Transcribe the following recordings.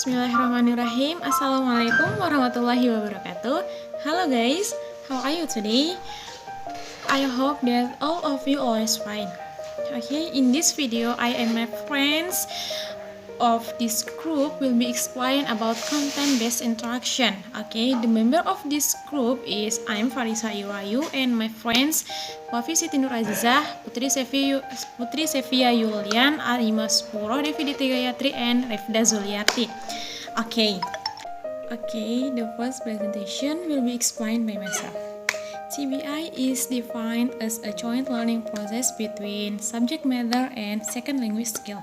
Bismillahirrahmanirrahim. Assalamualaikum warahmatullahi wabarakatuh. Hello guys, how are you today? I hope that all of you are fine. Okay, in this video I and my friends of this group will be explain about content-based interaction. Okay, the member of this group is I'm Farisah Irwayu and my friends Wafie, Siti, Nurazizah, Putri, Sevia, Yulyan, Maspuroh, Devi, Deti, Gayatri, and Rifda Zuliyarti. Okay, the first presentation will be explained by myself. TBI is defined as a joint learning process between subject matter and second language skill.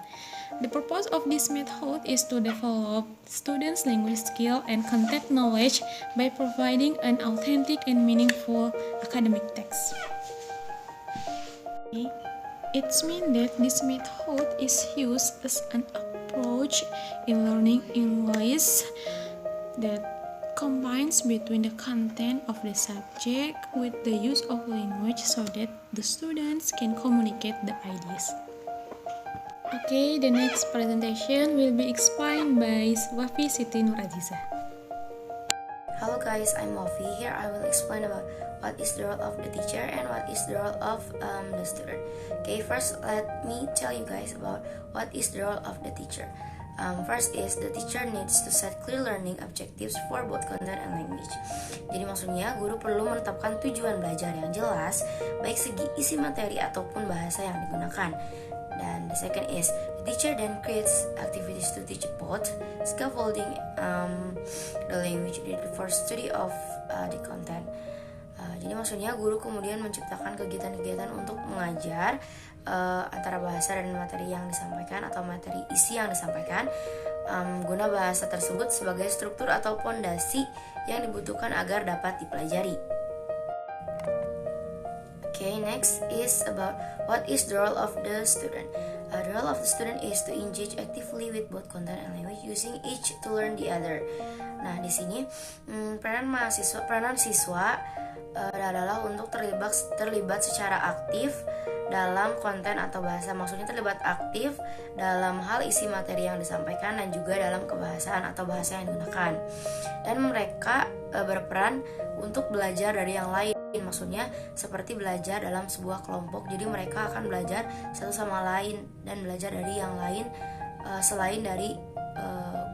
The purpose of this method is to develop students' language skill and content knowledge by providing an authentic and meaningful academic text. It means that this method is used as an approach in learning English that combines between the content of the subject with the use of language so that the students can communicate the ideas. Okay, the next presentation will be explained by Wafie, Siti, Nurazizah. Hello guys, I'm Wafie. Here I will explain about what is the role of the teacher and what is the role of the student. Okay, first let me tell you guys about what is the role of the teacher. First is the teacher needs to set clear learning objectives for both content and language. Jadi maksudnya guru perlu menetapkan tujuan belajar yang jelas, baik segi isi materi ataupun bahasa yang digunakan. Dan the second is the teacher then creates activities to teach both scaffolding the language for study of the content. Jadi maksudnya guru kemudian menciptakan kegiatan-kegiatan untuk mengajar antara bahasa dan materi yang disampaikan atau materi isi yang disampaikan, guna bahasa tersebut sebagai struktur atau pondasi yang dibutuhkan agar dapat dipelajari. Okay, next is about what is the role of the student. The role of the student is to engage actively with both content and language, using each to learn the other. Nah, di sini peranan siswa adalah untuk terlibat secara aktif dalam konten atau bahasa. Maksudnya terlibat aktif dalam hal isi materi yang disampaikan dan juga dalam kebahasaan atau bahasa yang digunakan. Dan mereka berperan untuk belajar dari yang lain. Maksudnya seperti belajar dalam sebuah kelompok. Jadi mereka akan belajar satu sama lain dan belajar dari yang lain selain dari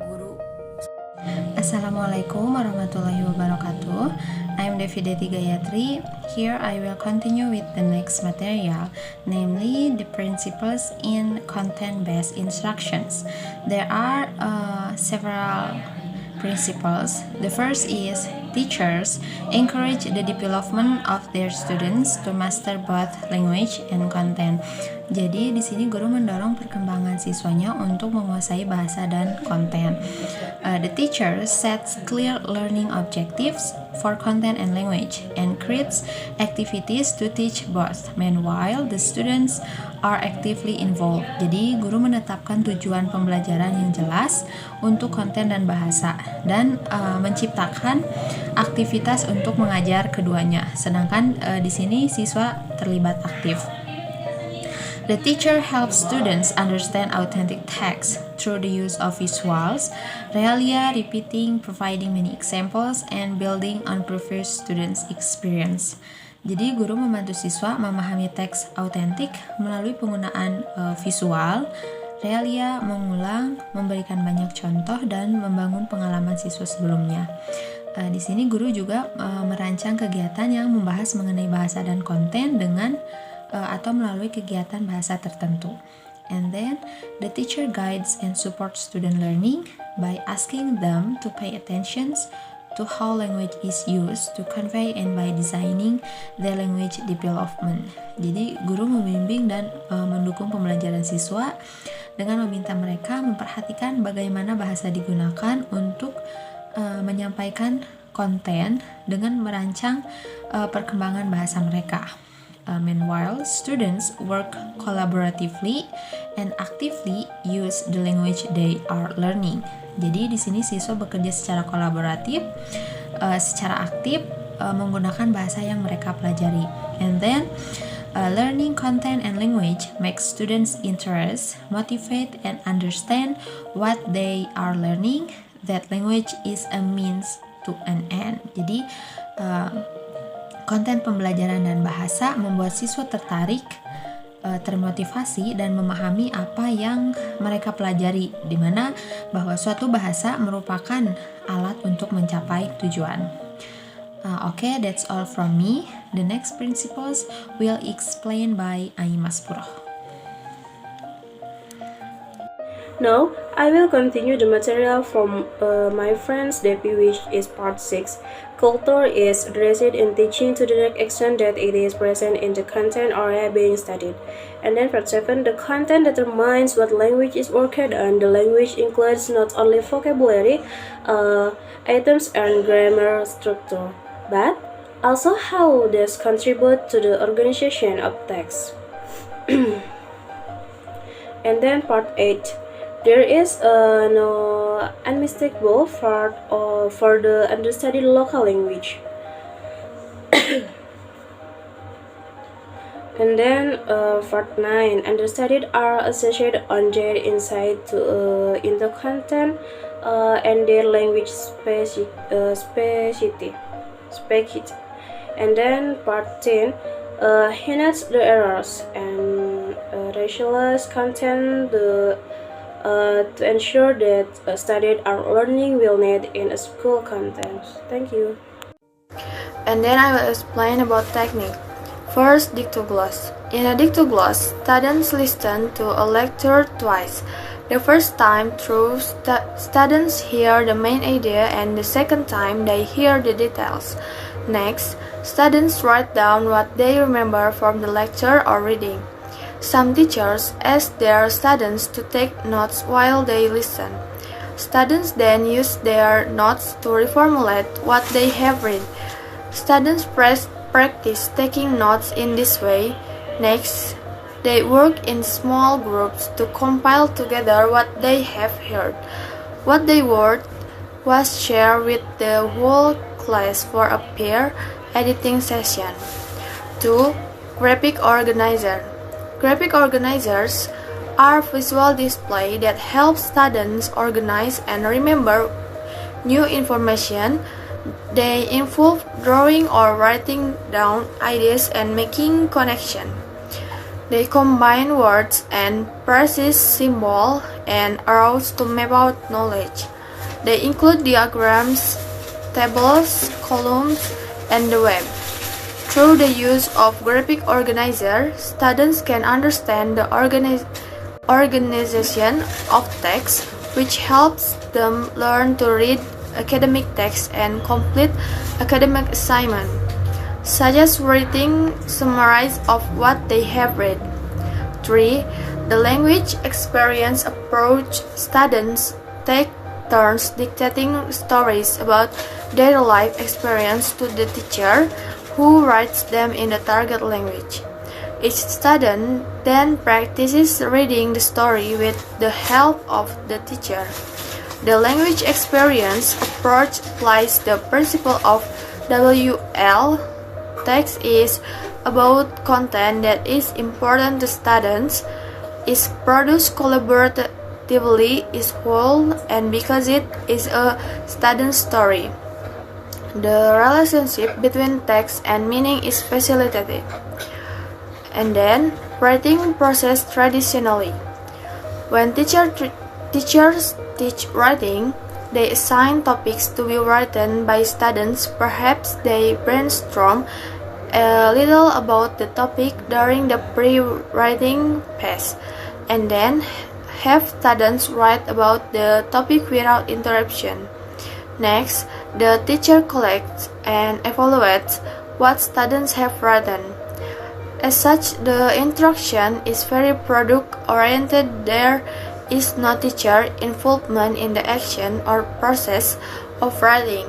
guru. Assalamualaikum warahmatullahi wabarakatuh. I'm Devi, Deti, Gayatri. Here I will continue with the next material, namely the principles in content-based instructions. There are several principles. The first is teachers encourage the development of their students to master both language and content. Jadi di sini guru mendorong perkembangan siswanya untuk menguasai bahasa dan konten. The teacher sets clear learning objectives for content and language and creates activities to teach both. Meanwhile, the students are actively involved. Jadi guru menetapkan tujuan pembelajaran yang jelas untuk konten dan bahasa dan menciptakan aktivitas untuk mengajar keduanya. Sedangkan di sini siswa terlibat aktif. The teacher helps students understand authentic text through the use of visuals, realia, repeating, providing many examples, and building on previous students' experience. Jadi guru membantu siswa memahami teks autentik melalui penggunaan visual, realia, mengulang, memberikan banyak contoh, dan membangun pengalaman siswa sebelumnya. Di sini guru juga merancang kegiatan yang membahas mengenai bahasa dan konten dengan atau melalui kegiatan bahasa tertentu. And then the teacher guides and supports student learning by asking them to pay attention to how language is used to convey and by designing their language development. Jadi guru membimbing dan mendukung pembelajaran siswa dengan meminta mereka memperhatikan bagaimana bahasa digunakan untuk menyampaikan konten dengan merancang perkembangan bahasa mereka. Meanwhile, students work collaboratively and actively use the language they are learning. Jadi di sini siswa bekerja secara kolaboratif, secara aktif menggunakan bahasa yang mereka pelajari. And then Learning content and language makes students interest, motivate, and understand what they are learning. That language is a means to an end. Jadi, konten pembelajaran dan bahasa membuat siswa tertarik, termotivasi, dan memahami apa yang mereka pelajari, di mana bahwa suatu bahasa merupakan alat untuk mencapai tujuan. Okay, that's all from me. The next principles will explain by Maspuroh. Now, I will continue the material from my friend's Devi, which is part 6. Culture is addressed in teaching to the direct extent that it is present in the content area being studied. And then part 7, the content determines what language is worked on. The language includes not only vocabulary, items, and grammar structure, but also how this contribute to the organization of text. And then part 8, there is no unmistakable part for the understudied local language. And then part 9, understudied are associated on their insight to into content and their language specificity. And then part 10, he notes the errors and racialized content to ensure that studied are learning will need in a school content. Thank you. And then I will explain about technique. First, dictogloss. In a dictogloss, students listen to a lecture twice. The first time through, students hear the main idea, and the second time they hear the details. Next, students write down what they remember from the lecture or reading. Some teachers ask their students to take notes while they listen. Students then use their notes to reformulate what they have read. Students practice taking notes in this way. Next, they work in small groups to compile together what they have heard. What they heard was shared with the whole class for a peer editing session. 2. Graphic organizer. Graphic organizers are visual display that help students organize and remember new information. They involve drawing or writing down ideas and making connection. They combine words and precise symbols and arrows to map out knowledge. They include diagrams, tables, columns, and the web. Through the use of graphic organizer, students can understand the organization of text, which helps them learn to read academic text and complete academic assignment, such as writing summaries of what they have read. 3. The language experience approach. Students take turns dictating stories about their life experience to the teacher, who writes them in the target language. Each student then practices reading the story with the help of the teacher. The language experience approach applies the principle of WL. Text is about content that is important to students, is produced collaboratively, is whole, and because it is a student story. The relationship between text and meaning is facilitated. And then, writing process traditionally. When teachers teach writing, they assign topics to be written by students. Perhaps they brainstorm a little about the topic during the pre-writing phase, and then have students write about the topic without interruption. Next, the teacher collects and evaluates what students have written. As such, the instruction is very product-oriented. There is no teacher involvement in the action or process of writing.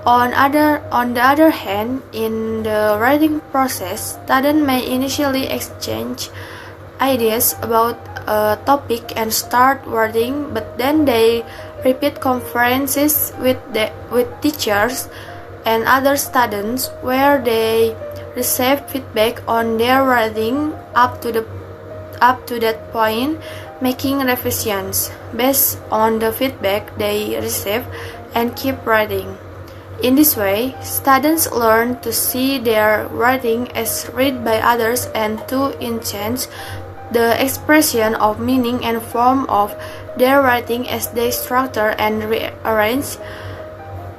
On the other hand, in the writing process, students may initially exchange ideas about a topic and start writing, but then they repeat conferences with teachers and other students where they receive feedback on their writing up to that point, making revisions based on the feedback they receive and keep writing. In this way, students learn to see their writing as read by others and to enhance the expression of meaning and form of their writing as they structure and rearrange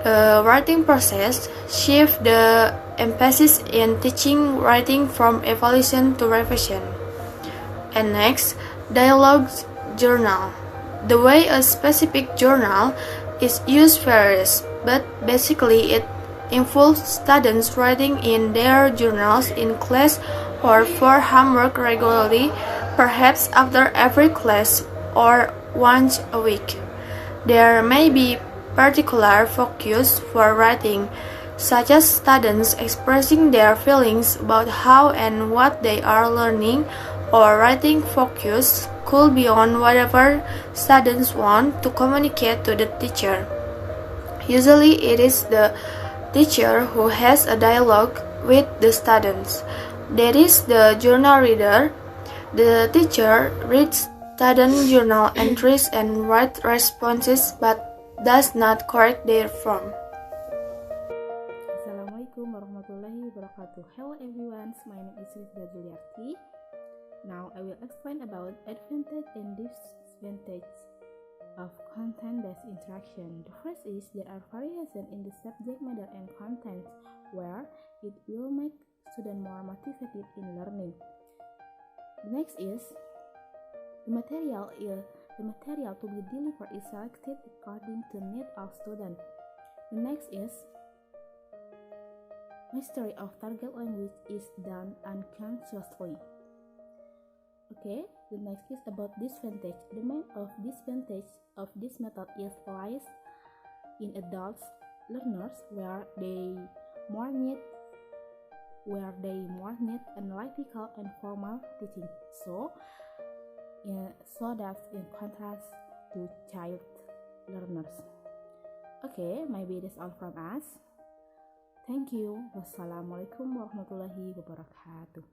the writing process, shift the emphasis in teaching writing from evaluation to revision. And next, dialogue journal. The way a specific journal is used varies, but basically it involves students writing in their journals in class or for homework regularly, perhaps after every class or once a week. There may be particular focus for writing, such as students expressing their feelings about how and what they are learning, or writing focus could be on whatever students want to communicate to the teacher. Usually it is the teacher who has a dialogue with the students. There is the journal reader. The teacher reads student journal entries and writes responses but does not correct their form. Assalamualaikum warahmatullahi wabarakatuh. Hello everyone, my name is Rifda Zuliyarti. Now I will explain about advantage and disadvantage of content-based instruction. The first is there are variation in the subject matter and content where it will make students more motivated in learning. The next is the material to be delivered is selected according to need of student. The next is mastery of target language is done unconsciously. Okay, the next is about disadvantage. The main disadvantage of this method is lies in adult learners where they more need analytical and formal teaching. So that's in contrast to child learners. Okay, maybe that's all from us. Thank you. Wassalamualaikum warahmatullahi wabarakatuh.